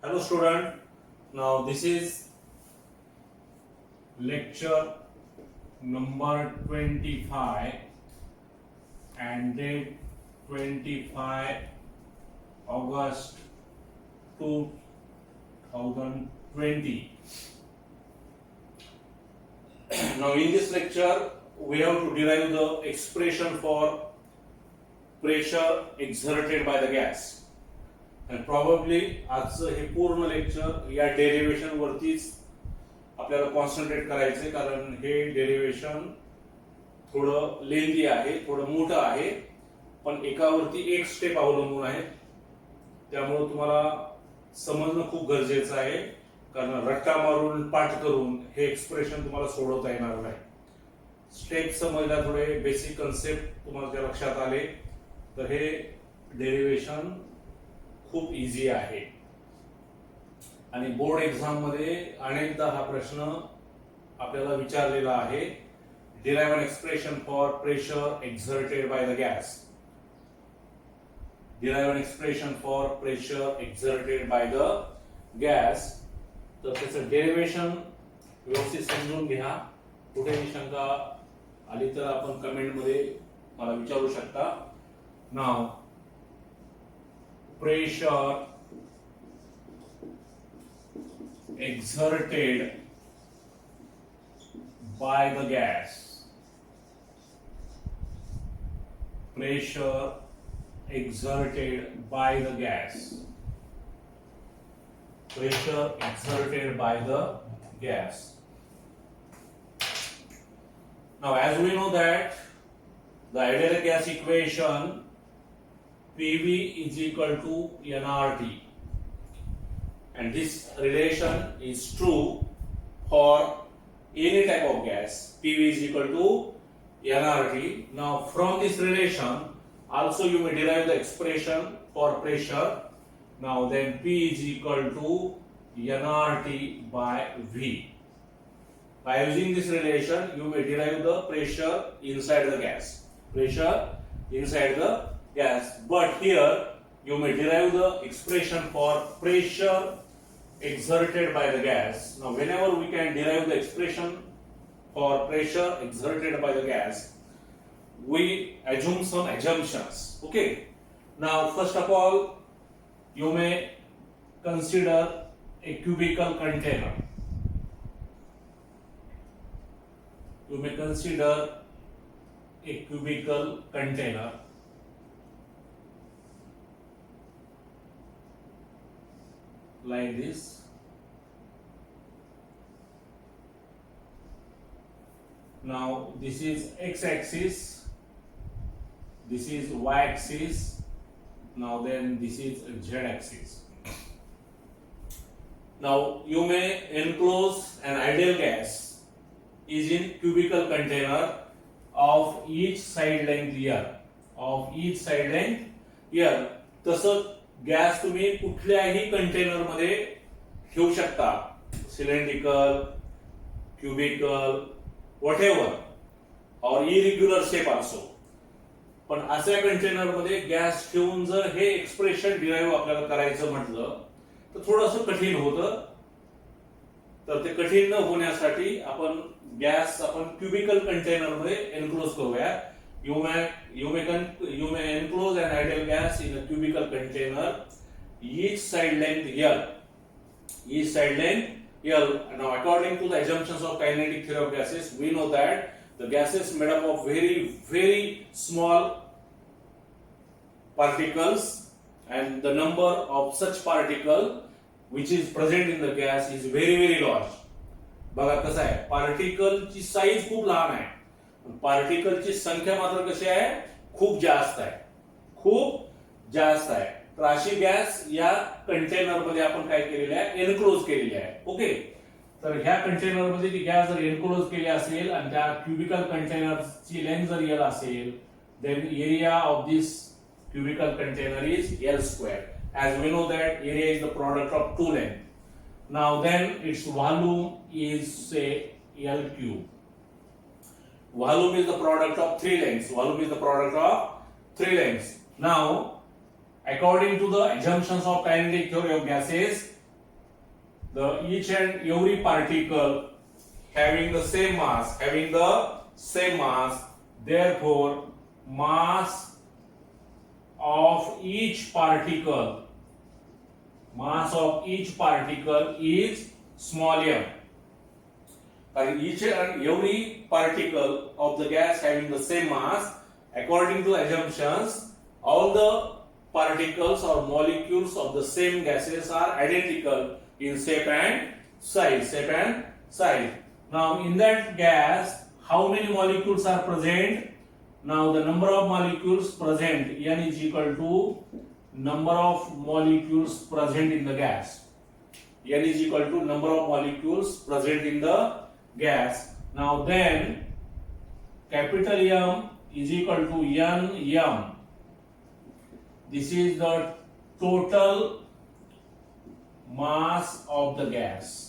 Hello student, now this is lecture number 25 and date 25 August 2020. Now in this lecture we have to derive the expression for pressure exerted by the gas. आणि probably आजचं हे पूर्ण lecture या derivation वरतीच आपल्याला concentrate करायचंय, कारण हे डेरिव्हेशन थोडं लेंदी आहे, थोडं मोठं आहे, पण एकावरती एक स्टेप अवलंबून आहे. त्यामुळे तुम्हाला समजणं खूप गरजेचं आहे, कारण रट्टा मारून पाठ करून हे एक्सप्रेशन तुम्हाला सोडवता येणार नाही. स्टेप समजल्या, थोडे बेसिक कन्सेप्ट तुम्हाला लक्षात आले तर हे डेरिव्हेशन खूप इझी आहे. आणि बोर्ड एक्झाम मध्ये अनेकदा हा प्रश्न आपल्याला विचारलेला आहे. Derive an expression for pressure exerted by the gas. Derive an expression for pressure exerted by the gas. तर त्याचं डेरिव्हेशन व्यवस्थित समजून घ्या. कुठेही शंका आली तर आपण कमेंट मध्ये मला विचारू शकता. नाव pressure exerted by the gas. Pressure exerted by the gas. Pressure exerted by the gas. Now, as we know that the ideal gas equation PV is equal to nRT, and this relation is true for any type of gas. PV is equal to nRT. Now from this relation also you may derive the expression for pressure. Now then P is equal to nRT by V. By using this relation you may derive the pressure inside the gas. Pressure inside the gas, but here you may derive the expression for pressure exerted by the gas. Now whenever we can derive the expression for pressure exerted by the gas, we assume some assumptions. Okay, now first of all you may consider a cubical container. You may consider a cubical container like this. Now this is x-axis, this is y-axis, now then this is z-axis. Now you may enclose an ideal gas is in cubical container of each side length here, of each side length here. तसं gas तुम्ही कुठल्याही container मध्ये ठेवू शकता, cylindrical, cubical, whatever, और irregular shape असो. पण अशा कंटेनर मध्ये गॅस ठेवून जर हे एक्सप्रेशन डिराइव्ह आपल्याला करायचं म्हटलं तर थोडंसं कठीण होतं. तर ते कठीण न होण्यासाठी आपण गॅस क्युबिकल कंटेनर मध्ये एनक्लोज करूया. You may enclose an ideal gas in a cubical container, each side length L. Each side length L. Now, according to the assumptions of kinetic theory of gases, we know that the gas is made up of very small particles, and the number of such particle which is present in the gas is very large. बघा कसं आहे, particle ची size खूप लहान आहे, पार्टिकलची संख्या मात्र कशी आहे, खूप जास्त आहे, खूप जास्त आहे. तर अशी गॅस या कंटेनर मध्ये आपण काय केलेली आहे, एनक्लोज केलेली आहे. ओके, तर ह्या कंटेनर मध्ये ती गॅस जर एनक्लोज केली असेल आणि त्या क्युबिकल कंटेनरची लेंथ जर एल असेल, then area of this cubical container is L square. As we know that area is the product of two lengths. Now then its volume is say L cube. Volume is the product of three lengths. Volume is the product of three lengths. Now, according to the assumptions of kinetic theory of gases, the each and every particle having the same mass, therefore mass of each particle is small m. And each and every particle of the gas having the same mass, according to assumptions, all the particles or molecules of the same gases are identical in shape and size. Now in that gas, how many molecules are present? Now the number of molecules present, N is equal to number of molecules present in the gas. N is equal to number of molecules present in the gas. Now then capital M is equal to Nm. This is the total mass of the gas.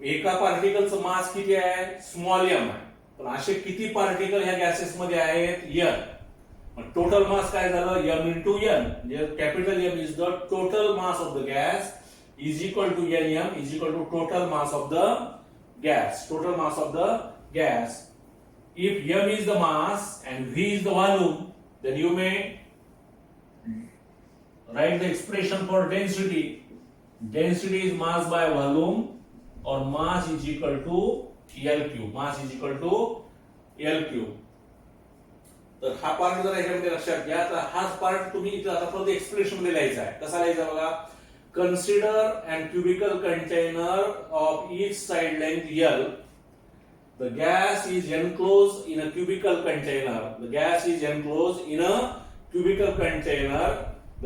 एका पार्टिकलचं मास किती आहे? Small M आहे. पण असे किती particle ह्या gases मध्ये आहेत? एन. पण टोटल मास काय झालं? M into N. म्हणजे capital M is the total mass of the gas is equal to N M is equal to total mass of the gas. Total mass of the gas. If m is the mass and v is the volume, then you may write the expression for density. Density is mass by volume, or mass is equal to L cube. Mass is equal to L cube. तर हा part जर याच्यामध्ये लक्षात घ्या, तर हाच part तुम्ही इथे आता परत एक्सप्रेशन मध्ये लिहायचा आहे. कसा लिहायचा बघा? Consider an cubical container of each side length L. The gas is enclosed in a cubical container. The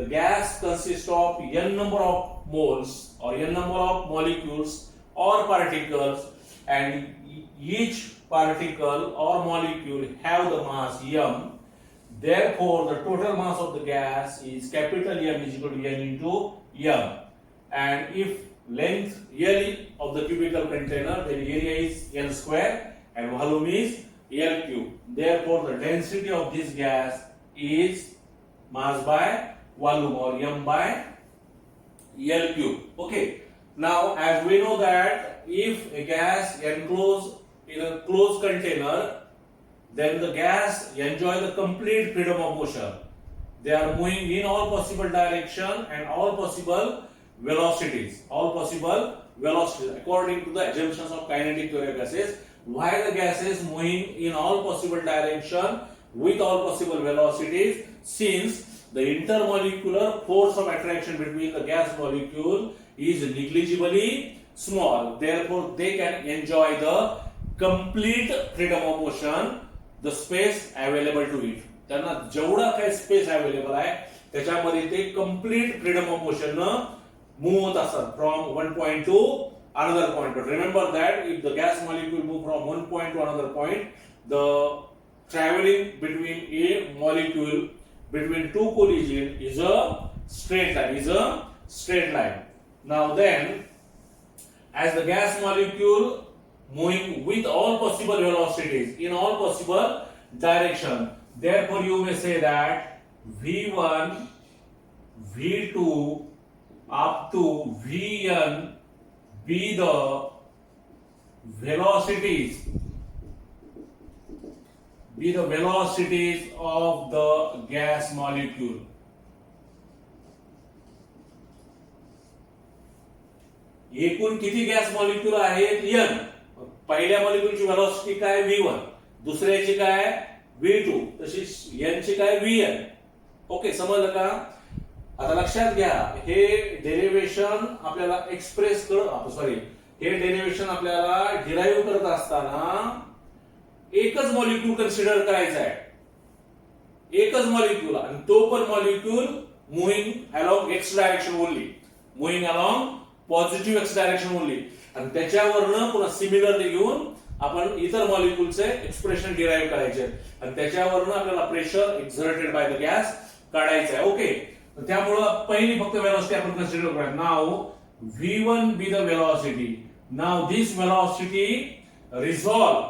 gas consists of n number of moles or n number of molecules or particles, and each particle or molecule have the mass m. Therefore, the total mass of the gas is capital M is equal to n into m. And if length L of the cubical container, then area is L square and volume is L cube. Therefore, the density of this gas is mass by volume, or m by L cube. Okay. Now, as we know that if a gas enclosed in a closed container, then the gas enjoy the complete freedom of motion. They are moving in all possible direction and all possible velocities according to the assumptions of kinetic theory of gases. Why the gas is moving in all possible direction with all possible velocities? Since the intermolecular force of attraction between the gas molecule is negligibly small, therefore they can enjoy the complete freedom of motion, the space available to it. त्यांना जेवढा काही space available आहे त्याच्यामध्ये ते complete freedom of motion न move होत असतात from one point two another point. But remember that if the gas molecule move from one point to another point, the traveling between a molecule between two collision is a straight line. Now then, as the gas molecule moving with all possible velocities in all possible direction, therefore you may say that V1, V2 up to Vn be the velocities of the gas molecule. एकूण किती gas molecule आहेत? n. पहिल्या मॉलिक्यूलची velocity काय? v1. दुसऱ्याची काय? v2. तशीच n ची काय? vn. ओके, समजलं का? आता लक्षात घ्या, हे डेरिव्हेशन आपल्याला हे डेरिव्हेशन आपल्याला डिराईव्ह करत असताना एकच मॉलिक्यूल कन्सिडर करायचा आहे. एकच मॉलिक्यूल, आणि तो पण molecule moving along x direction only, moving along positive x direction only. आणि त्याच्यावरनं पुन्हा सिमिलरली घेऊन आपण इतर मॉलिक्यूलचे एक्सप्रेशन डिराईव्ह करायचे आणि त्याच्यावरनं आपल्याला pressure exerted by the gas काढायचं आहे. ओके, त्यामुळं पहिली फक्त वेलोसिटी आपण कन्सिडर करूया. नाव V1 be the velocity. Now this velocity resolve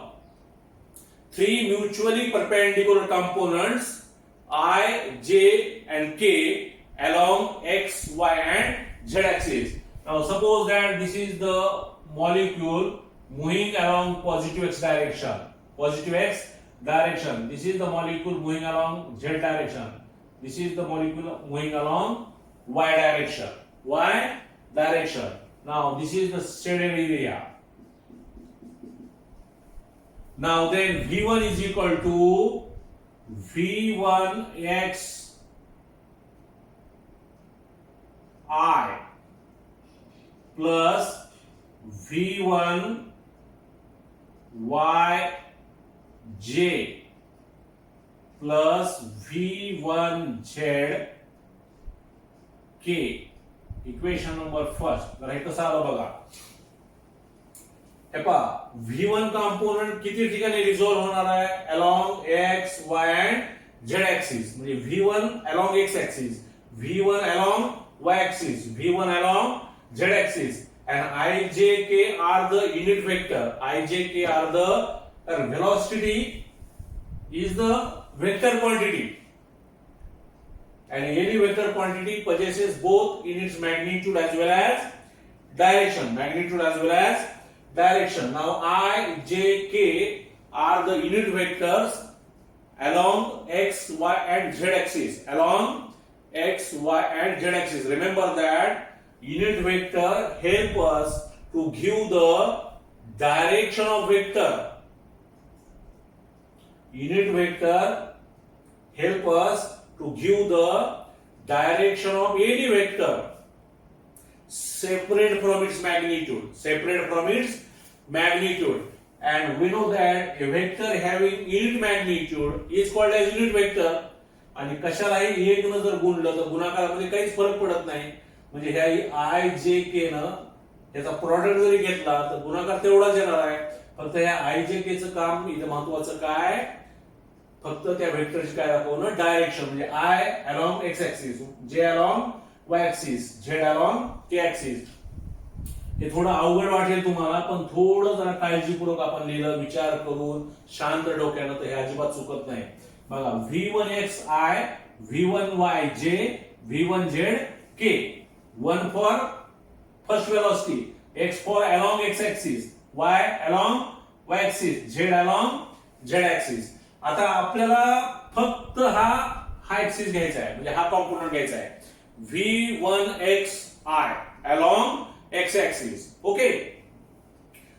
three mutually perpendicular components I, J and K along x, y and z axis. Now suppose that this is the molecule moving along positive x direction. Positive x direction. This is the molecule moving along z direction. This is the molecule moving along y direction. Y direction. Now this is the shaded area. Now then V1 is equal to V1x I plus V1 y j plus V1 z k. Equation number first जरा हे कसं आलं बघा. हे पहा V1 component किती ठिकाणी resolve होणार आहे along x y and z axis. म्हणजे V1 along x axis, V1 along y axis, V1 along z axis, and I j k are the unit vector. I j k are the velocity is the vector quantity. And any vector quantity possesses both in its magnitude as well as direction. Magnitude as well as direction. Now I, j, k are the unit vectors along x, y and z axis. Along x, y and z axis. Remember that unit vector help us to give the direction of vector. Unit vector help us to give the direction of any vector separate from its magnitude. Separate from its magnitude. And we know that a vector having unit magnitude is called as unit vector. आणि कशालाही एक न जर गुणलं तर गुणाकारामध्ये काहीच फरक पडत नाही. म्हणजे ह्या आय जे के न याचा प्रॉडक्ट जरी घेतला तर गुणाकार तेवढाच येणार आहे. फक्त ह्या आय जे के चं काम इथे महत्वाचं काय, फक्त त्या वेक्टरची काय दाखवणं डायरेक्शन. म्हणजे i along x axis, j along y axis, z along k axis. हे थोडं अवघड वाटेल तुम्हाला, पण थोडं जरा काळजीपूर्वक आपण लिहिलं, विचार करून शांत डोक्यानं, तर हे अजिबात चुकत नाही. बघा V1x I, V1y j, V1z k. 1 for first velocity, x for along x axis, y along y axis, z along z axis. आता आपल्याला फक्त हा ऍक्सिस घ्यायचा आहे, म्हणजे हा कॉम्पोनंट घ्यायचा आहे. V1x I along x axis. Okay.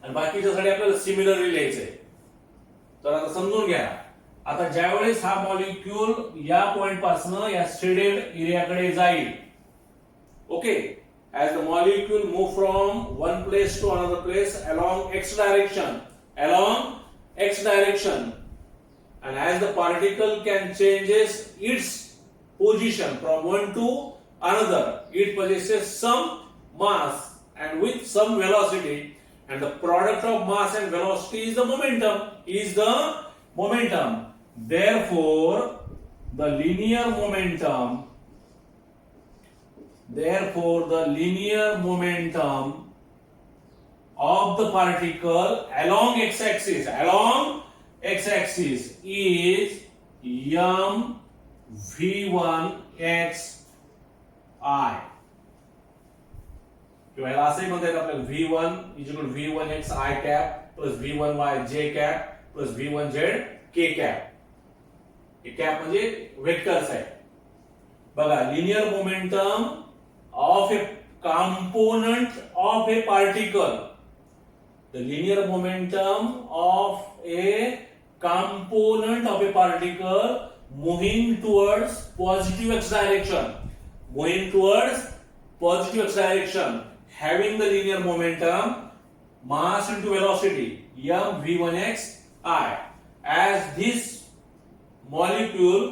आणि बाकीच्यासाठी आपल्याला सिमिलरली लिहायचंय. तर आता समजून घ्या. आता ज्यावेळेस हा मॉलिक्यूल या पॉइंट पासून या शेडेड एरियाकडे जाईल, okay, as the molecule move from one place to another place along x direction, and as the particle can changes its position from one to another, it possesses some mass and with some velocity, and the product of mass and velocity is the momentum. Therefore the linear momentum of the particle along x axis is m v1x I. किंवा याला असंही म्हणता येतं आपल्याला v1 is equal to v1x I cap plus v1y j cap plus v1z k cap. हे cap म्हणजे vectors आहे. बघा, linear momentum of A component of A particle. The linear momentum of A component of A particle moving towards positive x direction, having the linear momentum mass into velocity m v1x I. As this molecule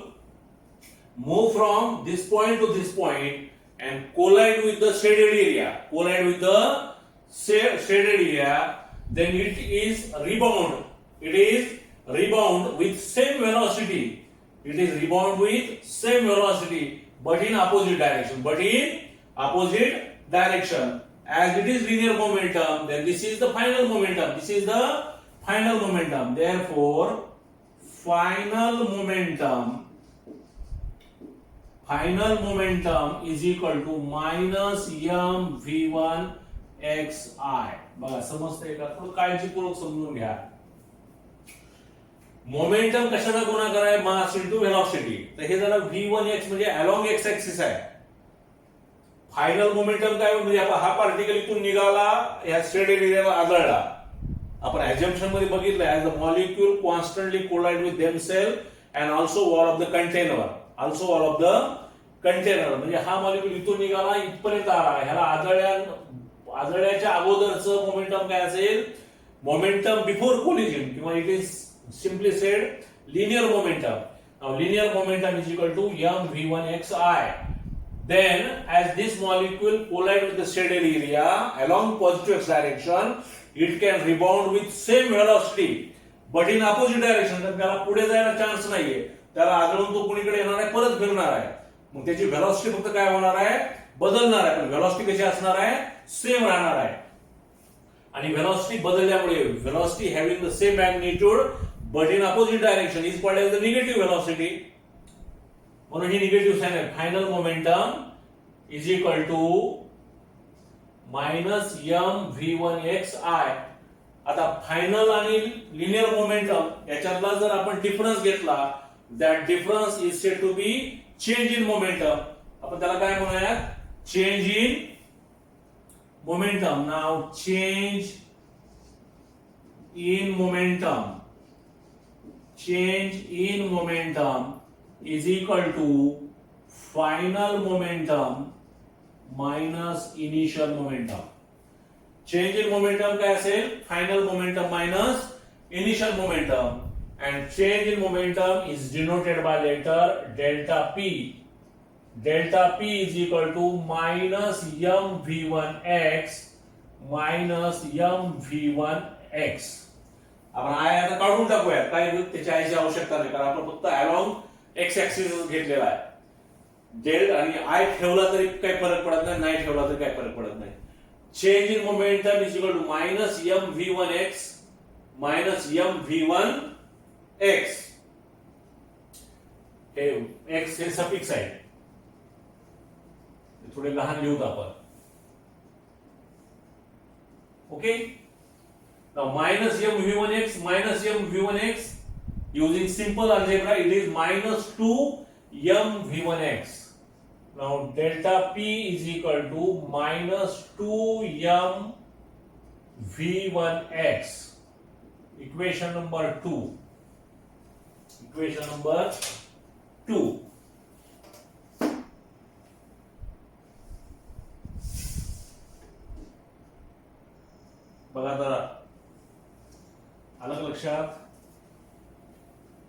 move from this point to this point and collide with the shaded area, then it is rebound with same velocity. But in opposite direction. As it is linear momentum, then this is the final momentum. Therefore final momentum final momentum is equal to minus m v one x i. बघा समजतंय का? थोडं काळजीपूर्वक समजून घ्या. Momentum कशाचा गुणाकार आहे? Mass into velocity. तर हे झालं v1x म्हणजे अलॉंग एक्स ऍक्सिस आहे. फायनल मोमेंटम काय म्हणजे हा पार्टिकल इथून निघाला, या स्ट्रेट एरियावर आदळला. आपण अझम्पशन मध्ये बघितलं as the molecule constantly collide with themselves and also wall of the container. म्हणजे हा मॉलिक्यूल इथून निघाला, इथपर्यंत आला, ह्याला आदळल्याच्या अगोदरचं मोमेंटम काय असेल? मोमेंटम बिफोर कोलिजन, किंवा it is simply said linear momentum. Now linear momentum is equal to mv1xi. Then as this molecule collide with the shaded area along positive x direction, it can rebound with same velocity but in opposite direction. तर त्याला पुढे जायला chance नाहीये, त्याला आदळून तो कुणीकडे येणार आहे, परत फिरणार आहे. मग त्याची व्हेलॉसिटी फक्त काय होणार आहे? बदलणार आहे. पण व्हेलॉसिटी कशी असणार आहे? सेम राहणार आहे. आणि व्हेलॉसिटी बदलल्यामुळे velocity having the same magnitude but in opposite direction is called as the negative velocity. म्हणून ही निगेटिव्ह साइन आहे. Final momentum is equal to minus m v one x i. आता फायनल आणि linear momentum याच्यातला जर आपण difference घेतला, that difference is said to be change in momentum. आपण त्याला काय म्हणूयात? Change in momentum. Now change in momentum. Change in momentum is equal to final momentum minus initial momentum. Change in momentum काय असेल? Final momentum minus initial momentum, and change in momentum is denoted by letter delta p. Delta p is equal to minus mv1x minus mv1x. आपण I आता काढून टाकूया, काय त्याची आयची आवश्यकता नाही, कारण आपण फक्त अलॉंग एक्स ऍक्सिस घेतलेला आहे. डेल आणि आय ठेवला तरी काही फरक पडत नाही, नाही ठेवला तरी काही फरक पडत नाही. Change in momentum is equal to minus m v one x minus m v one x. हे एक्स हे सफिक्स आहे, थोडे लहान लिहूत आपण. Okay. Now minus mv1x minus mv1x, using simple algebra it is minus 2 mv1x. Now delta p is equal to minus 2 mv1x. Equation number 2. Equation number 2. बघा जरा अलग लक्षात.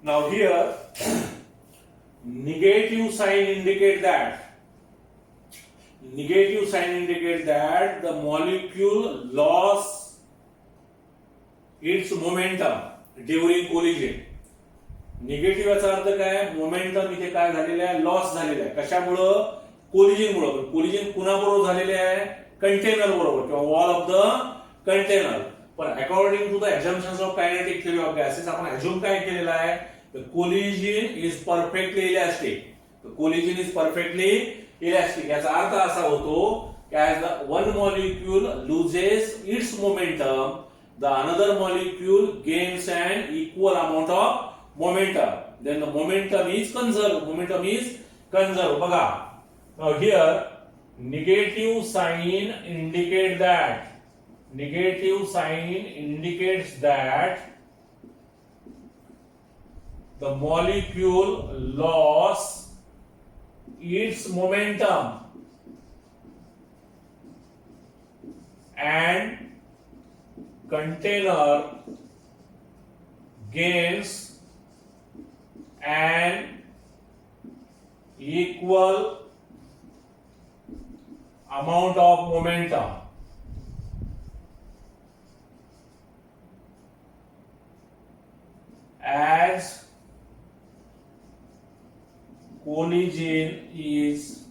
Now here negative sign indicate that the molecule lost its momentum during collision. Negative याचा अर्थ काय? Momentum इथे काय झालेलं आहे? लॉस झालेलं आहे. कशामुळं? कोलिजन मुळे. कोलिजन कुणाबरोबर झालेले आहे? कंटेनर बरोबर किंवा वॉल ऑफ द कंटेनर. पण according to the assumptions of kinetic theory of gases आपण अज्युम काय केलेलं आहे? The collision is perfectly elastic. Collision is perfectly elastic याचा अर्थ असा होतो की as the one molecule loses its momentum, the another molecule gains an equal amount of momentum. Then the momentum is conserved. बघा. Now here negative sign indicates that the molecule lost its momentum and container gains an equal amount of momentum. As collision is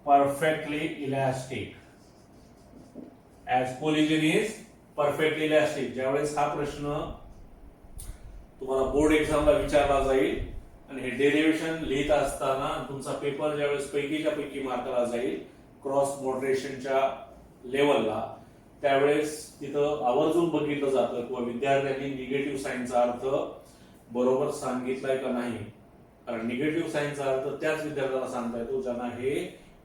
perfectly elastic. ज्यावेळेस हा प्रश्न तुम्हाला board एक्झामला विचारला जाईल आणि हे derivation लिहित असताना तुमचा पेपर ज्यावेळेस पैकीच्या पैकी मार्काला जाईल क्रॉस मॉडरेशनच्या लेवलला, त्यावेळेस तिथं आवर्जून बघितलं जातं किंवा विद्यार्थ्यांनी निगेटिव्ह साईनचा अर्थ बरोबर सांगितलाय का नाही. कारण निगेटिव्ह साईनचा अर्थ त्याच विद्यार्थ्याला सांगता येतो ज्यांना हे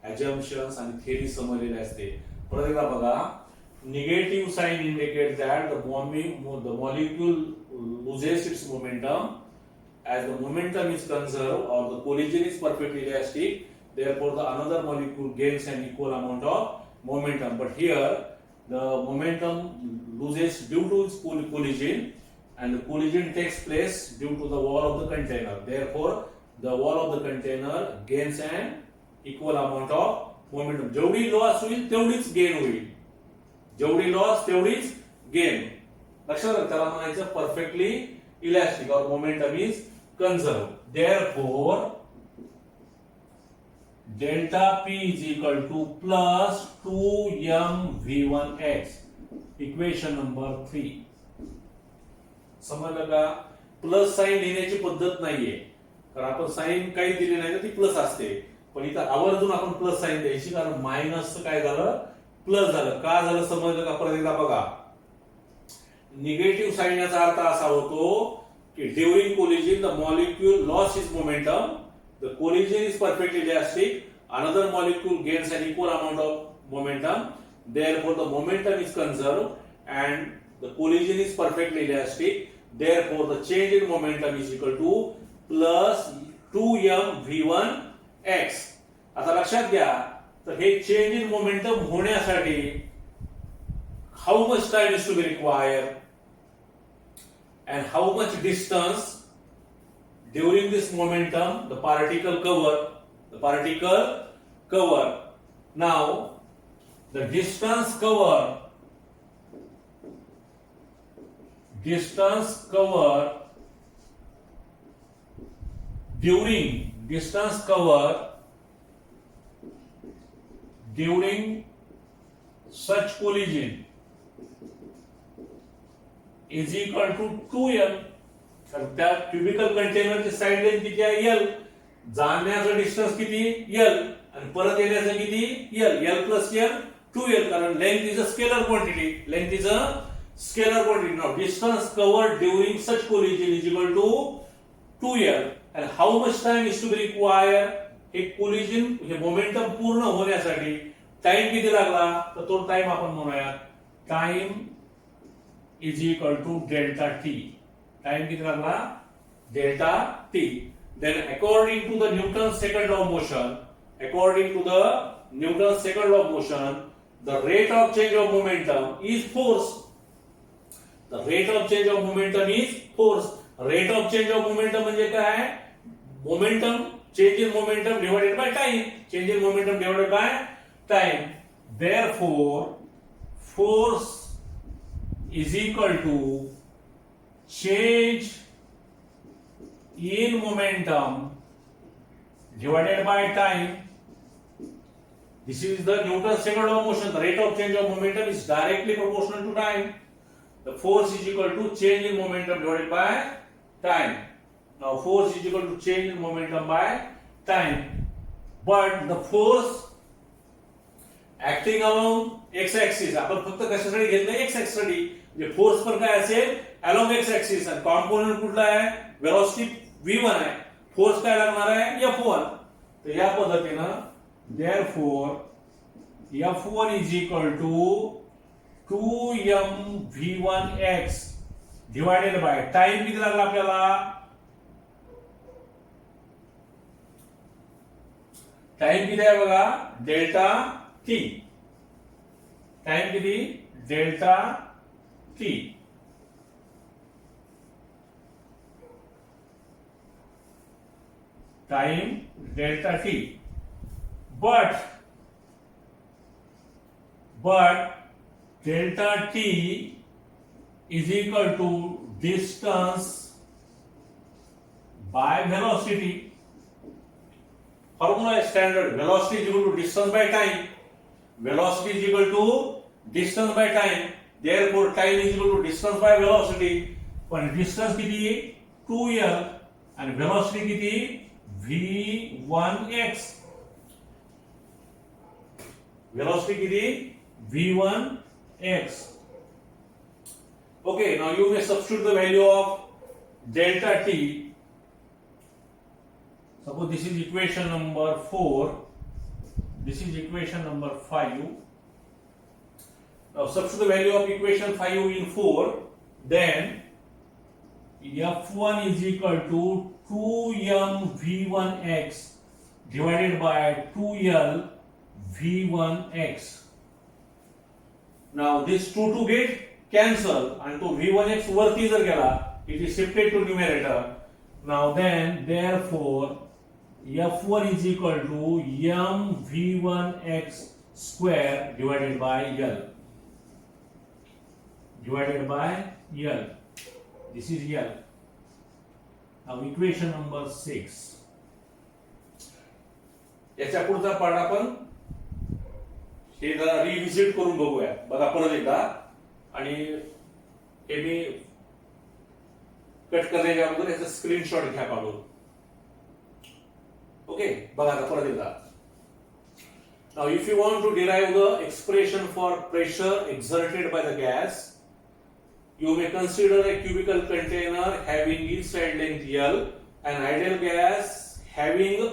ॲजम्पशन्स आणि थेरी समजलेले असते. परत एकदा बघा, negative sign indicate that the molecule loses its momentum as the momentum is conserved or the collision is perfectly elastic, therefore the another molecule gains an equal amount of momentum. But here the momentum loses due to its collision, and the collision takes place due to the wall of the container. Therefore the wall of the container gains an equal amount of momentum. जेवढी loss होईल तेवढीच gain होईल, जेवढी loss तेवढीच gain. लक्षात राहा, त्याला म्हणायचं परफेक्टली इलास्टिक और momentum is conserve. Therefore delta P is equal two plus 2mv1x. Equation number 3. समजलं का? प्लस साइन लिहिण्याची पद्धत नाहीये, कारण आपण साइन काही दिली नाही तर ती प्लस असते, पण इथं आवर्जून आपण प्लस साइन द्यायची, कारण मायनस काय झालं प्लस झालं. का झालं समजलं का? परत एकदा बघा, निगेटिव्ह साइन याचा अर्थ असा होतो की during collision the molecule loss is momentum, the collision is perfectly elastic, another molecule gains an equal amount of momentum, therefore the momentum is conserved and the collision is perfectly elastic, therefore the change in momentum is equal to plus 2mv1x. आता लक्षात घ्या, तर हे change in momentum होण्यासाठी how much time is to be required and how much distance during this momentum the particle cover. Now the distance cover during such collision is equal to 2l. तर त्या cubical कंटेनरची side length किती आहे? l. जाण्याचं distance किती? l. आणि परत येण्याचं किती? l. l plus l 2l, कारण length is a scalar quantity. Now distance covered during such collision is equal to 2l. and how much time is to be required? हे collision हे momentum पूर्ण होण्यासाठी time किती लागला? तर तो time आपण म्हणूया time is equal to delta t. Time किती लागला? Delta t. Then according to the Newton's second law of motion, the rate of change of momentum is force. Rate of change of momentum म्हणजे काय? Momentum, change in momentum divided by time. Therefore force is equal to change in momentum divided by time. This is the Newton's second law of motion. The rate of change of momentum is directly proportional to time. The force is equal to change in momentum divided by time. Now force is equal to change in momentum by time. But the force acting along x-axis, आपण फक्त कशासाठी घेतलं? x-axis साठी. म्हणजे force पण काय असेल? along x-axis. आणि कॉम्पोनंट कुठला आहे? वेलोसिटी v1 आहे. फोर्स काय लागणार आहे? f1. तर या पद्धतीनं therefore f1 is equal to 2mv1x divided by time किती लागला आपल्याला? टाइम किती आहे बघा? Delta t. टाइम किती? Delta t. Time delta t. But delta t is equal to distance by velocity. Formula is standard. Velocity is equal to distance by time. Velocity is equal to distance by time. Therefore time is equal to distance by velocity. पण distance किती? 2l आणि velocity किती v1x. Velocity किती v1x. Okay, now you may substitute the value of delta t. Suppose this is equation number 4, this is equation number 5. Now substitute the value of equation 5 in 4, then F1 is equal to 2m v1x divided by 2l v1x. Now this 2 get cancel and to v1x वरती जर गेला, it is shifted to numerator. Now then therefore F1 is equal to m v1x square divided by l. Divided by l. This is l. Now equation number 6. याच्या पुढचा part आपण हे जरा revisit करून बघूया. बघा परत एकदा, आणि हे मी कट करण्याच्या अगोदर याचा स्क्रीनशॉट घ्या काढून. ओके, बघा आता परत एकदा. Now if you want to derive the expression for pressure exerted by the gas, you may consider a cubical container having each side length L, an ideal gas having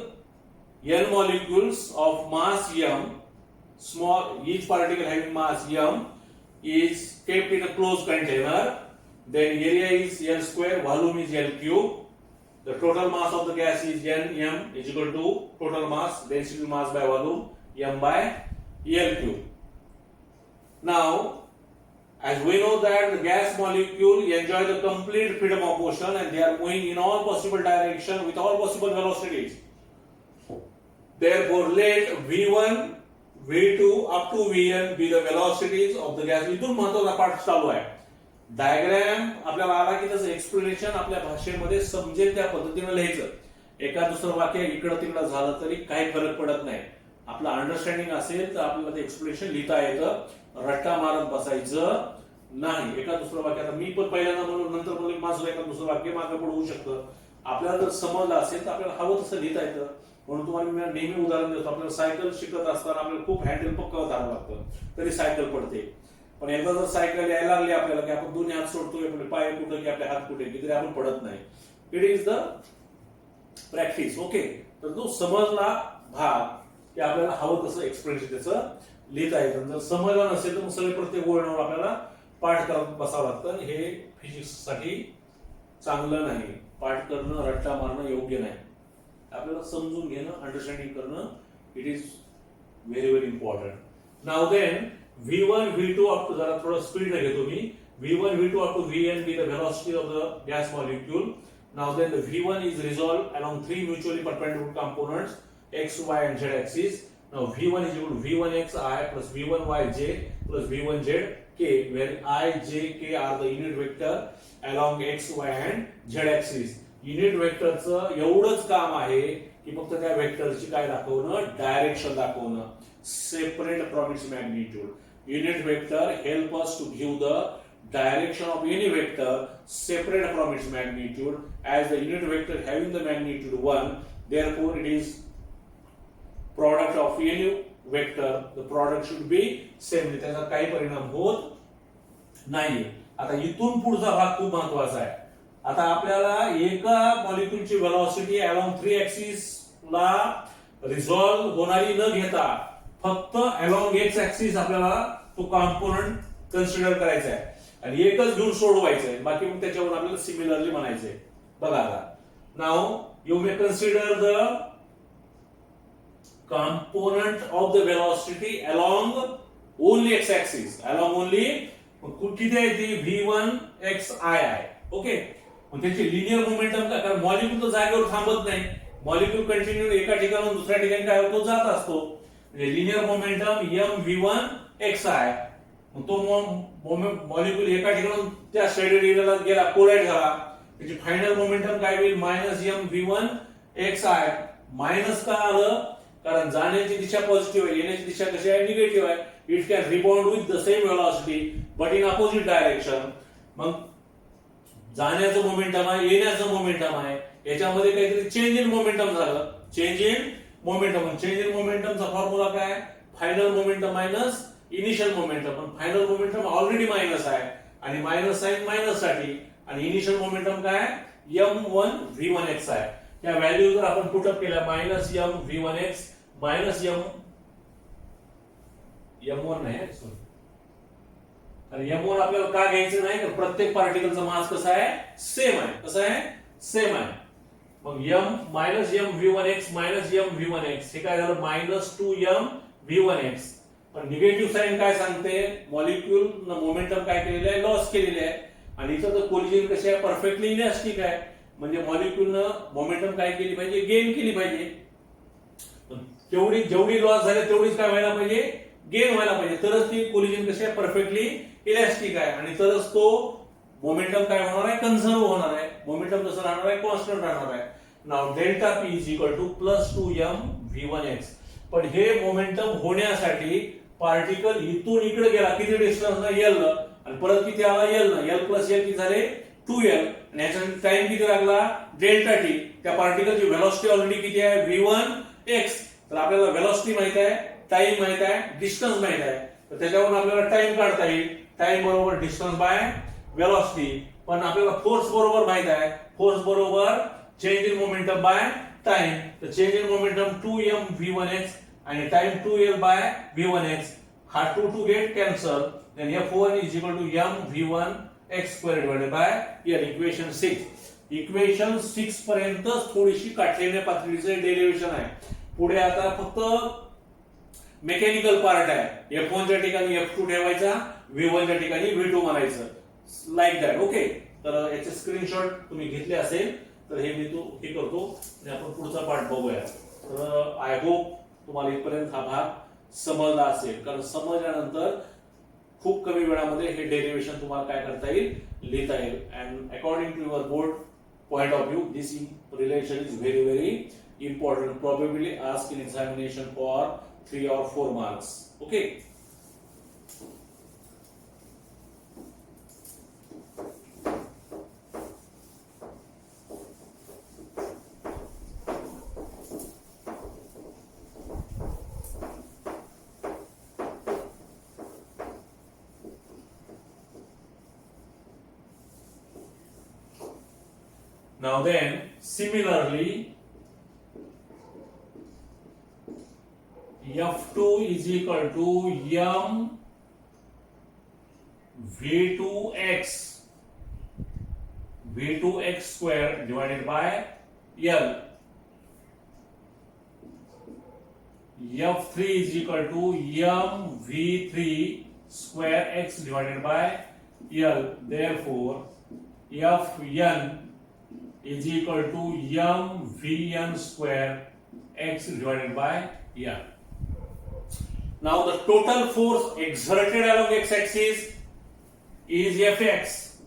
N molecules of mass m, each particle having mass m is kept in a closed container. Then area is L square, volume is L cube. The total mass of the gas is Nm is equal to total mass, density mass by volume, m by L cube. Now, as we know that the gas molecule enjoy the complete freedom of motion and they are moving in all possible direction with all possible velocities. Therefore, let v1, v2 up to vn be the velocities of the gas. इथून महत्त्वाचा part चालू आहे. Diagram आपल्याला आला की त्याचं explanation आपल्या भाषेमध्ये समजेल त्या पद्धतीने लिहायचं. एका दुसरं वाक्य इकडं तिकडं झालं तरी काही फरक पडत नाही. आपलं अंडरस्टँडिंग असेल तर आपल्याला ते एक्सप्लेनेशन लिहिता येतं. रट्टा मारत बसायचं नाही. एका दुसरं वाक्य, आता मी पण पहिल्यांदा म्हणून नंतर बोलले माझं एका दुसरं वाक्य मागे पुढे होऊ शकतं. आपल्याला जर समजलं असेल तर आपल्याला हवं तसं लिहिता येतं. म्हणून तुम्हाला मी नेहमी उदाहरण देतो. आपल्याला सायकल शिकत असताना आपल्याला खूप हँडल पक्क धरावं लागतं तरी सायकल पडते. पण एकदा जर सायकल यायला लागली आपल्याला की आपण दोन्ही हात सोडतोय, आपले पाय कुठे की आपले हात कुठे की तरी आपण पडत नाही. It is the practice. Okay, तर तो समजला भाग की आपल्याला हवं तसं एक्सप्रेशन त्याचं लिहिता येतं. जर समजलं नसेल तर मग सगळे प्रत्येक वळणावर आपल्याला पाठ करत बसावं लागतं. हे फिजिक्स साठी चांगलं नाही. पाठ करणं, रट्टा मारणं योग्य नाही. आपल्याला समजून घेणं, अंडरस्टँडिंग करणं, it is very very important. Now then v1 v2 up to, जरा थोडं स्पीड घेतो मी. v1 v2 up to vn be the velocity of the gas molecule. Now then the v1 is resolved along three mutually perpendicular components x, y and z axis. Now v1 is equal to v1x I plus v1y j plus v1z k, where I, j, k are the unit vector along x, y and z axis. Unit वेक्टरचं एवढंच काम आहे की फक्त त्या वेक्टरची काय दाखवणं, डायरेक्शन दाखवणं. Separate from its magnitude. Unit vector help us to give the direction of any vector separate from its magnitude. As the unit vector having the magnitude 1, therefore it is product of any vector. The product should be same. त्याचा काही परिणाम होत नाही. आता इथून पुढचा भाग खूप महत्त्वाचा आहे. आता आपल्याला एका मॉलिक्यूलची व्हेलॉसिटी अलोंग 3 ऍक्सिस ला रिझॉल्व्ह होणारी न घेता फक्त अलोंग एक्स ऍक्सिस आपल्याला तो कॉम्पोनंट कन्सिडर करायचा आहे आणि एकच घेऊन सोडवायचं आहे. बाकी मग त्याच्यावर आपल्याला सिमिलरली म्हणायचंय. बघा आता, now you may consider the component of the velocity along only x axis. Along only किती आहे ती v1xi आहे. ओके, मग त्याची लिनियर मोमेंटम काय, कारण मॉलिक्यूल तर जागेवर थांबत नाही. मॉलिक्यूल कंटिन्यू एका ठिकाणाहून दुसऱ्या ठिकाणी काय होतो, जात असतो. म्हणजे लिनियर मोमेंटम mv1xi. मग तो मॉलिक्यूल एका ठिकाणाहून त्या शेडेड एरियाला गेला, कोलाइड झाला. त्याची फायनल मोमेंटम काय होईल, -mv1xi. मायनस का आलं, कारण जाण्याची दिशा पॉझिटिव्ह आहे, येण्याची दिशा कशी आहे, निगेटिव्ह आहे. It can rebound with the same velocity but in opposite direction. मग जाण्याचं मोमेंटम आहे, येण्याचं मोमेंटम आहे, याच्यामध्ये काहीतरी चेंज इन मोमेंटम झालं. चेंज इन मोमेंटमचा फॉर्म्युला काय? Final momentum minus initial momentum. पण फायनल मोमेंटम ऑलरेडी मायनस आहे आणि मायनस साइन मायनस साठी, आणि इनिशियल मोमेंटम काय? m1 v1x आहे. त्या व्हॅल्यू जर आपण पुटअप केल्या minus m v1x minus m1 नाही सॉरी, आणि m1 आपल्याला का घ्यायचं नाही? तर प्रत्येक पार्टिकलचा मास कसा आहे? सेम आहे. कसं आहे? सेम आहे. मग m minus m v1x minus m v1x हे काय झालं? Minus 2m v1x. पण निगेटिव्ह साइन काय सांगते? मॉलिक्यूल मोमेंटम काय केलेलं आहे? लॉस केलेले आहे. आणि इथं तर कोलिजन कशी आहे? परफेक्टली इनॅस्टिक आहे. म्हणजे मॉलिक्यूलनं मोमेंटम काय केली पाहिजे? गेन केली पाहिजे. जेवढी लॉस झाली तेवढीच काय व्हायला पाहिजे? गेन व्हायला पाहिजे. तरच ती कोलिजन कशी आहे? परफेक्टली इलॅस्टिक आहे. आणि तरच तो मोमेंटम काय होणार आहे? कन्झर्व होणार आहे. मोमेंटम कसं राहणार आहे? कॉन्स्टंट राहणार आहे. Now delta P is equal two plus 2m v1x. पण हे मोमेंटम होण्यासाठी पार्टिकल इथून इकडे गेला किती डिस्टन्स ना? l, आणि परत किती आला? l ना. l प्लस l किती झाले? 2l. आणि याच्यासाठी टाइम किती लागला? Delta T. त्या पार्टिकलची व्हेलॉसिटी ऑलरेडी किती आहे? v1x. तर आपल्याला व्हेलॉसिटी माहित आहे, टाइम माहित आहे, डिस्टन्स माहित आहे. तर त्याच्यावरून आपल्याला टाइम काढता येईल. टाइम बरोबर डिस्टन्स बाय व्हेलॉसिटी. पण आपल्याला फोर्स बरोबर माहित आहे, फोर्स बरोबर change in momentum by time. तर change in momentum 2m v1x आणि टाइम 2l बाय v1x. हा 2 to get cancel. Then f1 is equal to m v1x square divided by l. Equation 6. Equation 6 पर्यंत थोडीशी काठलेल्या पातळीचे derivation आहे. पुढे आता फक्त मेकॅनिकल पार्ट आहे. f1 च्या ठिकाणी f2 ठेवायचा, v1 च्या ठिकाणी v2 म्हणायचं. Like that. ओके. तर याचे स्क्रीनशॉट तुम्ही घेतले असेल तर हे मी हे करतो आणि आपण पुढचा पार्ट बघूया. तर आय होप तुम्हाला इथपर्यंत हा भाग समजला असेल, कारण समजल्यानंतर खूप कमी वेळामध्ये हे डेरिव्हेशन तुम्हाला काय करता येईल? लिहिता येईल. And according to your board point of view this relation is very very important, probably asked in examination for 3 or 4 marks. Okay. Now then, similarly, F2 is equal to m v2x square divided by L. F3 is equal to m v3 square x divided by L. Therefore, Fn is equal to m vn square x divided by L. Now the total force exerted along x-axis is Fx.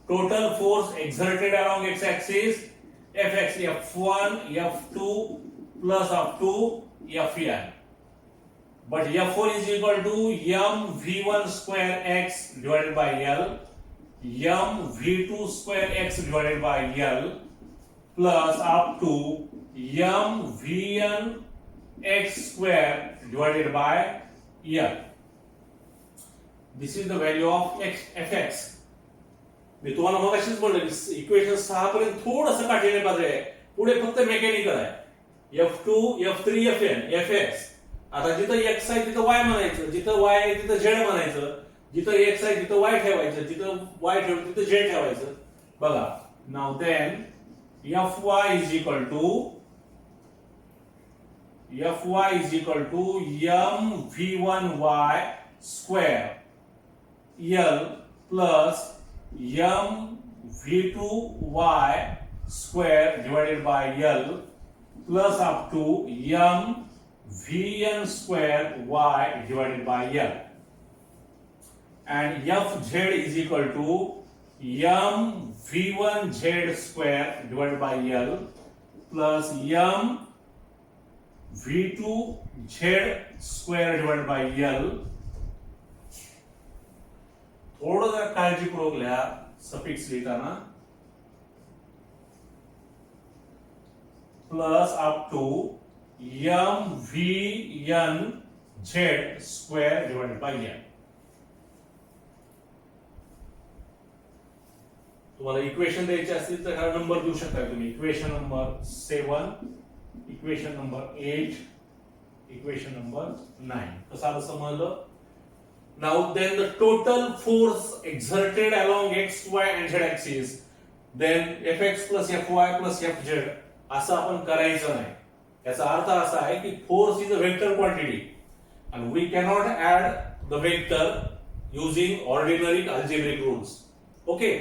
Total force exerted along x-axis Fx. F1, F2 plus up to Fn. But F1 is equal to m v1 square x divided by L, m v2 square x divided by L plus up to m vn x square divided by L. This is the value of Fx. मी तुम्हाला मगाशीच बोललो equation 6 पर्यंत थोडंसं काठीने पाहिजे आहे. पुढे फक्त मेकॅनिकल आहे. F2, F3, Fn, Fx. आता जिथं x आहे तिथं y म्हणायचं, जिथं y आहे तिथं z म्हणायचं, जिथं x आहे तिथं y ठेवायचं, जिथं y ठेवलं तिथं z ठेवायचं. बघा. Now then Fy is equal to m v1y square L plus m v2y square divided by L plus up to m vn square y divided by L. And Fz is equal to m v1z square divided by L plus m v2z square divided by L. थोडं जरा काळजीपूर्वक लिहा suffix लिहिताना. plus up to mvn z square divided by n. तुम्हाला equation द्यायचे असतील तर हा नंबर देऊ शकता तुम्ही. Equation number 7, equation number 8, equation number 9. कसं आलं समजलं? Now then the total force exerted along x, y and z axis, then fx plus fy plus fz असं आपण करायचं नाही. याचा अर्थ असा आहे की force is a vector quantity and we cannot add the vector using ordinary algebraic rules. Okay?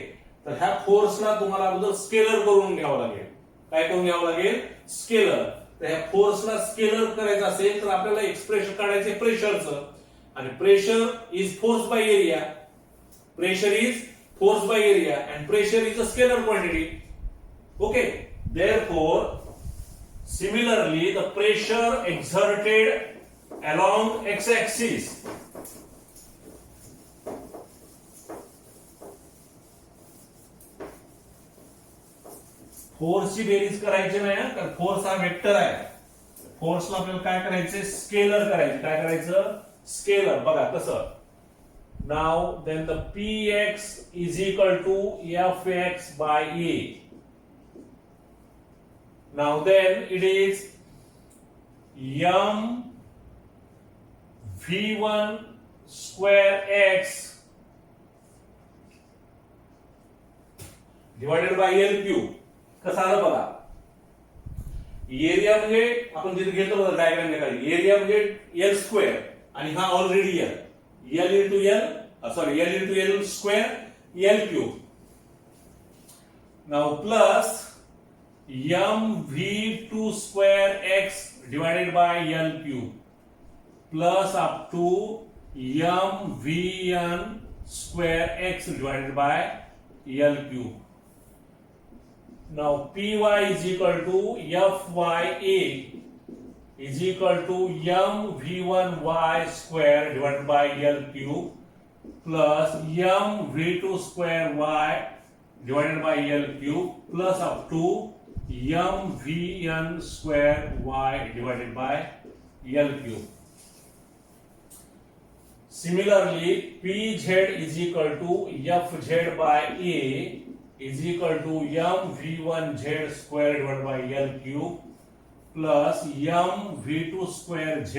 तर ह्या फोर्सला तुम्हाला अगोदर स्केलर करून घ्यावं लागेल. काय करून घ्यावं लागेल? स्केलर. तर ह्या फोर्सला स्केलर करायचं असेल तर आपल्याला एक्सप्रेशन काढायचे प्रेशरचं. And pressure is force by area. Pressure is force by area and pressure is a scalar quantity. Okay. Therefore, similarly, the pressure exerted along x-axis फोर्सची बेरीज करायची नाही ना, तर फोर्स हा वेक्टर आहे. फोर्सला आपल्याला काय करायचे? स्केलर करायचे. काय करायचं? स्केलर. बघा कसं. Now then the px is equal to fx by a. Now then it is m v1 square x divided by l cube. कसं आलं बघा. एरिया म्हणजे आपण जिथे घेतो बघा डायग्राम खाली, एरिया म्हणजे एल स्क्वेअर आणि हा already l. L into l sorry l into l square l cube. Now plus m v two square x divided by l cube plus up to m v n square x divided by l cube. Now py is equal to fya is equal to mv1y square divided by l cube plus mv2 square y divided by l cube plus up to mvn square y divided by l cube. Similarly, pz is equal to fz by a is equal to mv1z square divided by l cube plus mv2 square z.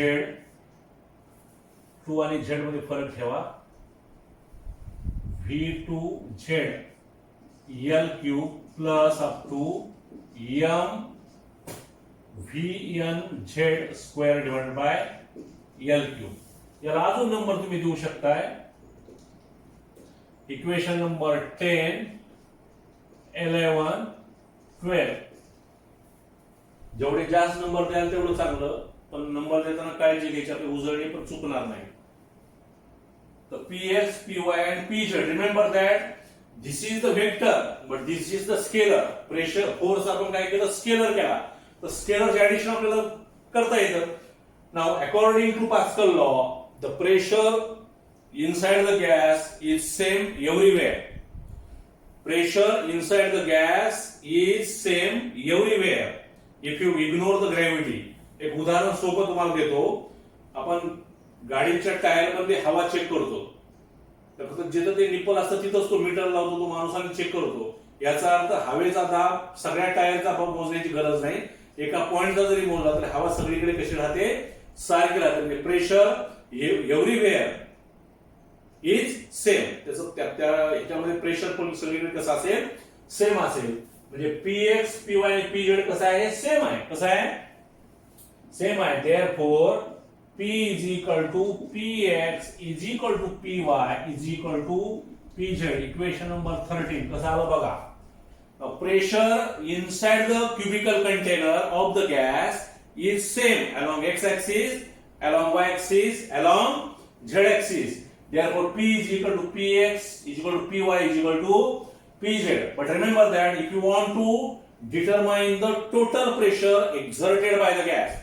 2 आणि z मध्ये फरक ठेवा. v2z l cube plus up to mvnz square divided by l cube. याला अजून number तुम्ही देऊ शकताय. Equation number 10, 11, 12. जेवढे जास्त नंबर द्याल तेवढं चांगलं, पण नंबर देताना काळजी घ्यायची आपली उजळणी पण चुकणार नाही. तर px, py and pz, remember that this is the vector but this is the scalar. Pressure force आपण काय केलं? स्केलर केला. तर स्केलरचे ऍडिशन आपल्याला करता येतं. Now according to Pascal law the pressure inside the gas is same everywhere. Pressure inside the gas is same everywhere if you ignore the gravity. एक उदाहरण सोबत तुम्हाला देतो. आपण गाडीच्या टायर मध्ये हवा चेक करतो, तर फक्त जिथं ते निप्पल असतं तिथंच तो मीटर लावतो, तो माणूस आणि चेक करतो. याचा अर्थ हवेचा दाब सगळ्या टायरचा मोजण्याची गरज नाही. एका पॉइंटचा जरी मोजला तरी हवा सगळीकडे कशी राहते? सारखी राहते. म्हणजे प्रेशर एव्हरीवेअर इज सेम. त्याचं त्या ह्याच्यामध्ये प्रेशर पण सगळीकडे कसं असेल? सेम असेल. म्हणजे px, py आणि pz कसं आहे? सेम आहे. कसं आहे? सेम आहे. Therefore p is equal to px is equal to py is equal to pz. Equation number 13 कसं आलं बघा. Pressure inside the cubical container of the gas is same along x-axis, along y-axis, along z-axis. Therefore, P is equal to Px is equal to Py is equal to Pz. But remember that if you want to determine the total pressure exerted by the gas,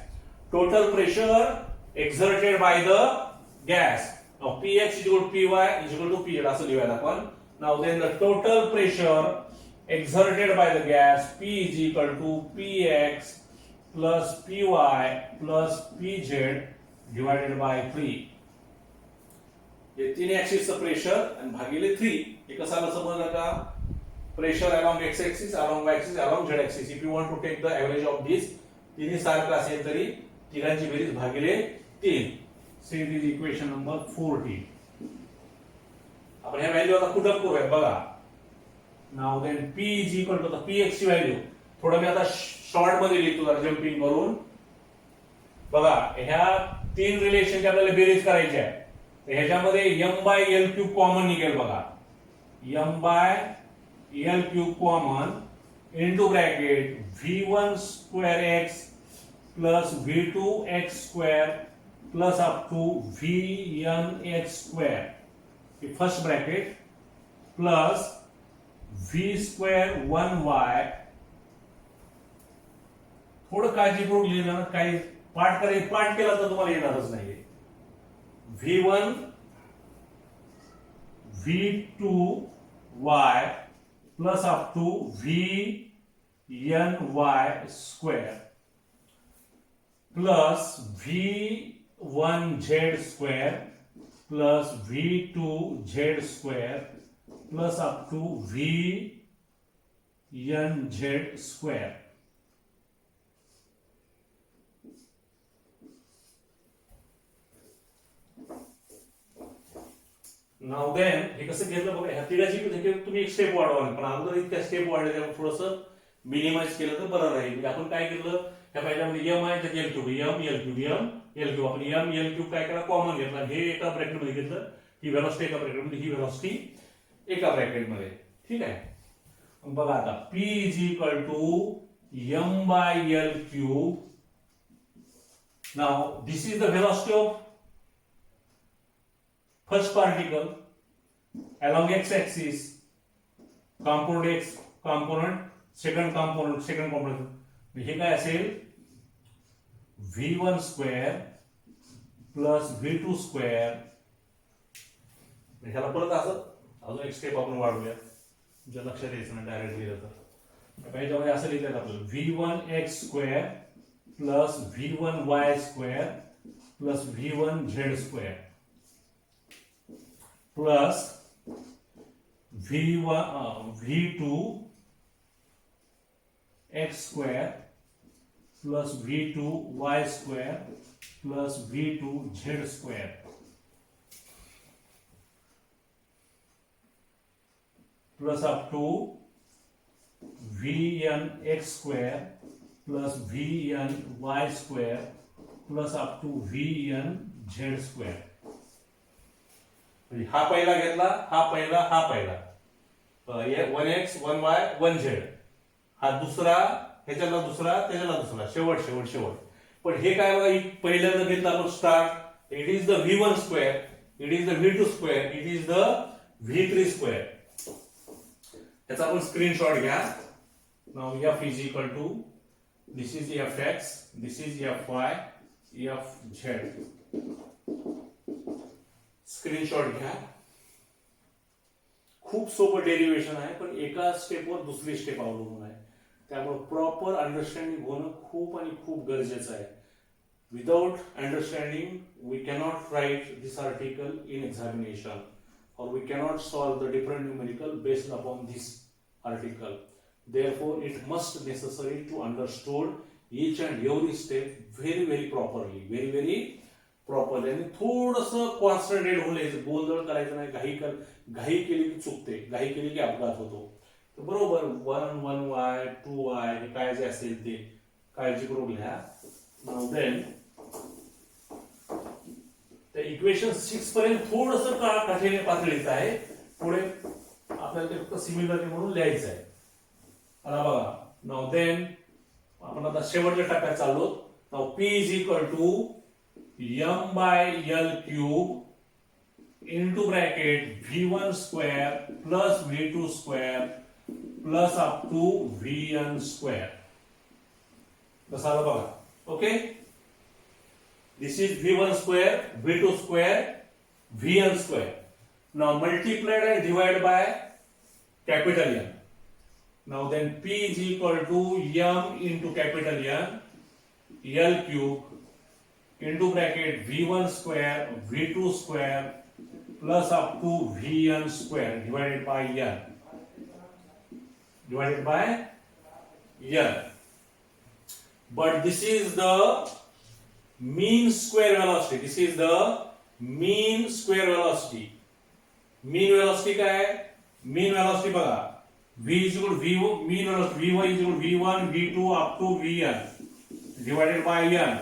total pressure exerted by the gas. Now, Px is equal to Py is equal to Pz. असं लिहूया आपण. Now, then the total pressure exerted by the gas P is equal to Px plus py plus pz divided by 3. हे तीन ऍक्सिसचं pressure आणि भागिले 3. हे कसं आलं समजलं का? Pressure along x axis, along y axis, along z axis. If you want to take the average of this, तिन्ही सारखं असेल तरी तिघांची बेरीज भागिले 3. So it is equation number 14. आपण ह्या व्हॅल्यू आता पुटअप करूया बघा. Now then p is equal to p x ची व्हॅल्यू थोडं मी आता शॉर्ट मध्ये लिहितो जरा जम्पिंग करून. बघा ह्या तीन रिलेशनची आपल्याला बेरीज करायची आहे. ह्याच्यामध्ये m by l cube common निघेल बघा. m by l cube common into bracket v1 square x plus v2 x square plus up to vn x square. First bracket plus v square 1y. थोडं काळजीपूर्वक लिहिलं, काही पाठ केला तर तुम्हाला येणारच नाहीये. v1 v2y plus up to vny square plus v1z square plus v2z square plus up to vnz square. Now then हे कसं घेतलं बघा. ह्या तिघाची तुम्ही एक स्टेप वाढवा, पण अगोदर इतक्या स्टेप वाढले त्यामुळे थोडंसं मिनिमाइज केलं तर बरं राहील. म्हणजे आपण काय केलं, ह्या पहिल्यामध्ये m आहे तर l cube, m l cube, m l cube. आपण m l क्यूब काय केला, कॉमन घेतला. हे एका ब्रॅकेटमध्ये घेतलं, ही व्हेलॉसिटी एका ब्रॅकेटमध्ये, ही व्हेलॉसिटी एका ब्रॅकेटमध्ये. ठीक आहे. बघा आता p is equal to m by l cube. Now this is the velocity of first particle along x axis, component x component, second component. हे काय असेल, v1 square plus v2 square. ह्याला परत असं अजून एक स्टेप आपण वाढवूया, जे लक्षात यायचं नाही डायरेक्ट लिहिलं तर. याच्यामध्ये असं लिहिलं आपलं v1 x square plus v1 y square plus v1 z square plus v2 x square plus v2 y square plus v2 z square plus up to vn x square plus vn y square plus up to vn z square. हा पहिला घेतला, हा पहिला, हा पहिला 1x 1y 1z. हा दुसरा, ह्याच्याला दुसरा, त्याच्याला दुसरा, शेवट शेवट शेवट. पण हे काय बघा, पहिल्यांदा घेतला आपण start. It is the v1 square, it is the v2 square, it is the v3 square. त्याचा आपण स्क्रीनशॉट घ्या. Now f is equal to, this is fx, this is fy, fz. Screenshot घ्या. खूप सोपं डेरिव्हेशन आहे, पण एका स्टेपवर दुसरी स्टेप अवलंबून आहे. त्यामुळे प्रॉपर अंडरस्टँडिंग होणं खूप आणि खूप गरजेचं आहे. Without understanding we cannot write this article in examination, or we cannot solve the different numerical based upon this article. Therefore, it must necessary to understood each and every step very very properly, very properly. आणि थोडंसं concentrate होऊन यायचं, गोंधळ करायचं नाही. घाई केली की चुकते, घाई केली की अपघात होतो. तर बरोबर 1y 2y हे काय जे असेल ते काळजीपूर्वक लिहा. नाउ देन त्या इक्वेशन 6 पर्यंत थोडंसं कठीण पातळीचं आहे. पुढे आपल्याला ते फक्त सिमिलर म्हणून लिहायचं आहे. आता बघा, नाउ देन आपण आता शेवटच्या टप्प्यात चाललो. Now p is equal to m by l cube into bracket v1 square plus v2 square plus up to vn square. कसं आलं बघा. Okay, this is v1 square, v2 square, vn square. Now multiplied and divided by capital N. Now then p is equal to m into capital N L cube into bracket V1 square V2 square plus up to Vn square divided by N. Divided by N. But this is the mean square velocity. This is the mean square velocity. Mean velocity काय आहे? Mean velocity बघा. V is equal to mean velocity V1 is equal to V1 V2 up to Vn divided by N.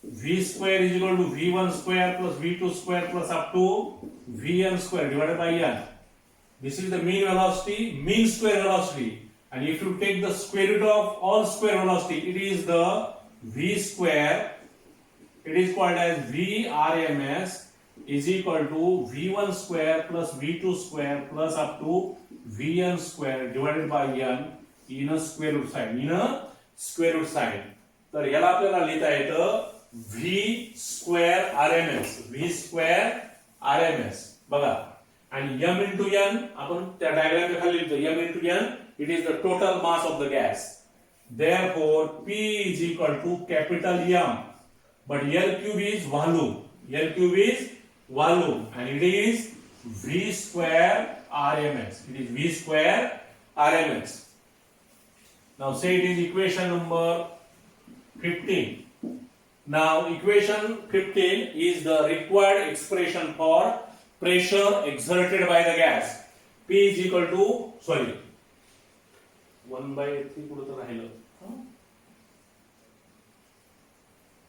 V square is equal to V1 square plus V2 square plus up to Vn square divided by N. This is the mean velocity, mean square velocity. And if you take the square root of all square velocity, it is the V square. It is called as Vrms is equal to V1 square plus V2 square plus up to Vn square divided by N in a square root sign. In a square root sign. तर याला आपल्याला लिहिता येतं V square RMS. V square RMS. बघा. आणि M into N आपण त्या डायग्रामच्या खाली लिहितो. M into N it is the total mass of the gas. Therefore P is equal to capital M. But L cube is volume. L cube is volume and it is V square RMS. It is V square RMS. Now say it is equation number 15. Now equation 15 is the required expression for pressure exerted by the gas. P is equal to 1 by 3 कुठं तर राहिलं.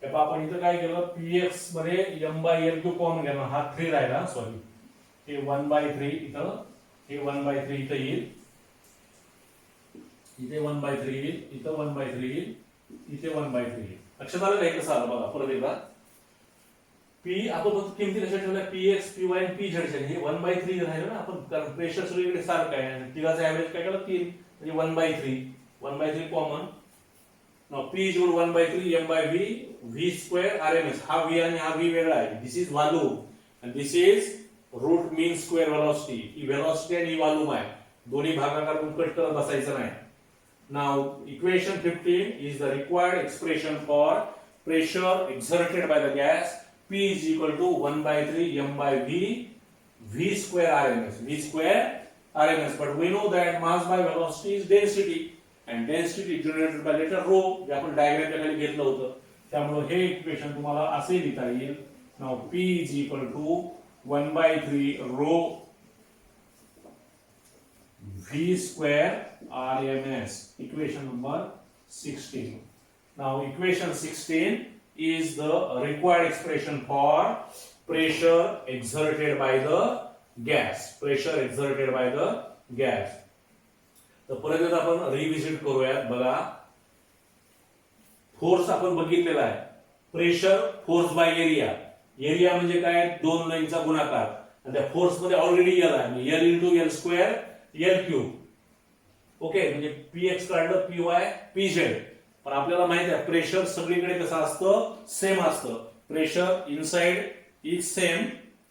आपण इथं काय केलं px मध्ये m by l cube common घेणार. हा 3 राहिला. हे 1 by 3 इथं. हे 1 by 3 इथं येईल. इथे 1 by 3 येईल. इथं 1 by 3 येईल. इथे 1 by 3 येईल. लक्षात आलं का? हे कसं आलं बघा परत एकदा. P आपण फक्त किमती कशा ठेवल्या px py आणि pz. हे 1 by 3 राहिलं ना. आपण कारण प्रेशर सगळीकडे सारखं आहे आणि तिघाचा एव्हरेज काय केलं 3 म्हणजे 1 by 3. 1 by 3 common. Now P is equal to 1 by 3 m by v v square RMS. हा v आणि हा v वेगळा आहे. This is volume and this is root mean square velocity. He velocity आणि ही volume आहे. दोन्ही भागाकार करून कट करत बसायचं नाही. Now equation 15 is the required expression for pressure exerted by the gas. P is equal to 1 by 3 m by v v square RMS. V square RMS. But we know that mass by velocity is density. And density generated by letter rho जे आपण डायग्रामच्या खाली घेतलं होतं. त्यामुळे हे equation तुम्हाला असे लिहिता येईल. Now P is equal to 1 by 3 rho V square RMS. Equation number 16. Now equation 16 is the required expression for pressure exerted by the gas. Pressure exerted by the gas. तर परत एकदा आपण रिव्हिजिट करूयात. बघा फोर्स आपण बघितलेला आहे. Pressure force by area. Area म्हणजे काय? दोन लाईनचा गुणाकार. आणि त्या फोर्स मध्ये ऑलरेडी एल आहे. L into l square l cube. Okay म्हणजे px काढलं py pz. पण आपल्याला माहिती आहे प्रेशर सगळीकडे कसं असतं? सेम असतं. Pressure inside is same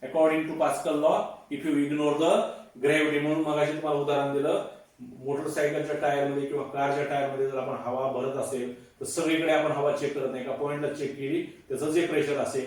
according to Pascal law if you ignore the gravity. म्हणून मगाशी तुम्हाला उदाहरण दिलं. मोटरसायकलच्या टायर मध्ये किंवा कारच्या टायर मध्ये जर आपण हवा भरत असेल तर सगळीकडे आपण हवा चेक करत नाही. एका पॉइंटला चेक केली त्याचं जे प्रेशर असेल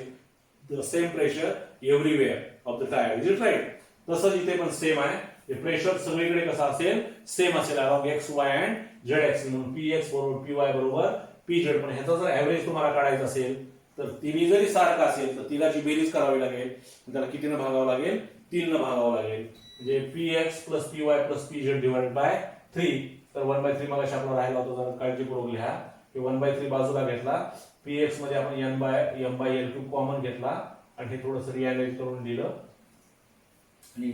the same pressure everywhere of the tyre. Is it right? तसंच इथे पण सेम आहे. प्रेशर सगळीकडे कसं असेल? सेम असेल along x Y and Z axis. म्हणून px बरोबर py बरोबर pz. पण ह्याचा जर ऍव्हरेज तुम्हाला काढायचा असेल तर तिन्ही जरी सारखं असेल तर तिघाची बेरीज करावी लागेल. त्याला कितीनं भागावं लागेल? 3 न भागावं लागेल. म्हणजे px plus py plus pz divided by 3. तर 1 by 3 मगाशी आपला राहिला होता. जरा काळजीपूर्वक लिहा. 1 by 3 बाजूला घेतला. px मध्ये आपण m by l cube common घेतला आणि हे थोडंसं रिअलाइज करून दिलं आणि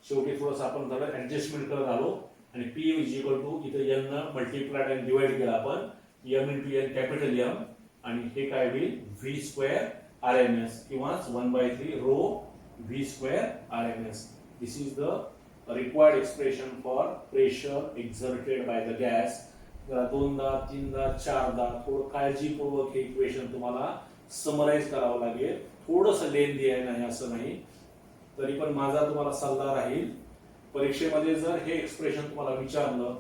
शेवटी थोडंसं आपण जरा ऍडजस्टमेंट करत आलो आणि p इज इक्वल टू इथे n न मल्टिप्लाइड आणि डिवाइड केला आपण m into n capital M आणि हे काय होईल? v स्क्वेअर RMS किंवा 1 by 3 rho v square RMS. This is the required expression for pressure exerted by the gas. जरा 2दा 3दा 4दा थोडं काळजीपूर्वक हे इक्वेशन तुम्हाला समराइज करावं लागेल. थोडंसं लेंदी आहे नाही असं नाही. तरी पण माझा तुम्हाला सल्ला राहील परीक्षेमध्ये जर हे एक्सप्रेशन तुम्हाला विचारलं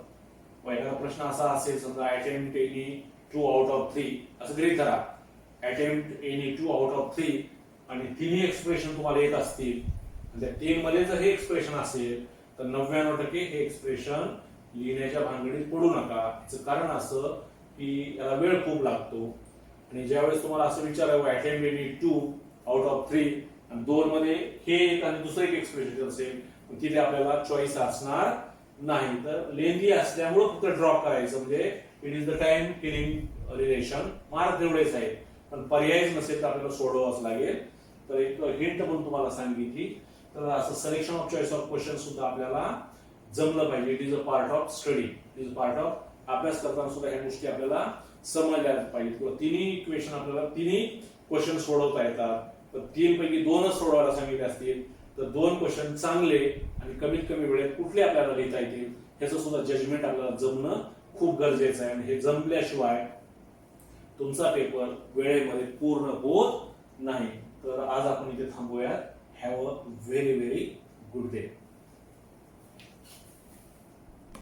एखादा प्रश्न असा असेल समजा अटेम्प्ट एनी 2 आउट ऑफ 3 असं गृहीत धरा. अटेम्प्ट एनी 2 आउट ऑफ 3 आणि तिन्ही एक्सप्रेशन तुम्हाला येत असतील आणि त्या 3 मध्ये जर हे एक्सप्रेशन असेल तर 99% हे एक्सप्रेशन लिहिण्याच्या भानगडीत पडू नका. याचं कारण असं की याला वेळ खूप लागतो आणि ज्यावेळेस तुम्हाला असं विचारावं अटेम्प्ट एनी 2 आउट ऑफ 3 आणि 2 मध्ये हे एक आणि दुसरं एक एक्सप्रेशन असेल तिथे आपल्याला चॉईस असणार नाही. तर लेंदी असल्यामुळे फक्त ड्रॉप करायचं म्हणजे it is the time killing relation. Mark तेवढेच आहे पण पर्यायच नसेल तर आपल्याला सोडवाच लागेल. तर एक हिंट पण तुम्हाला सांगितली. तर असं selection of choice of question सुद्धा आपल्याला जमलं पाहिजे. It is a part of study. It is a part of अभ्यास करताना सुद्धा ह्या गोष्टी आपल्याला समजल्या पाहिजेत किंवा तिन्ही इक्वेशन आपल्याला तिन्ही क्वेश्चन सोडवता येतात. तर 3 पैकी 2च सोडवायला सांगितले असतील तर 2 क्वेश्चन चांगले आणि कमीत कमी वेळेत कुठले आपल्याला लिहिता येतील ह्याचं सुद्धा जजमेंट आपल्याला जमणं खूप गरजेचं आहे. आणि हे जमल्याशिवाय तुमचा पेपर वेळेमध्ये पूर्ण होत नाही. तर आज आपण इथे थांबूयात. Have a very very good day.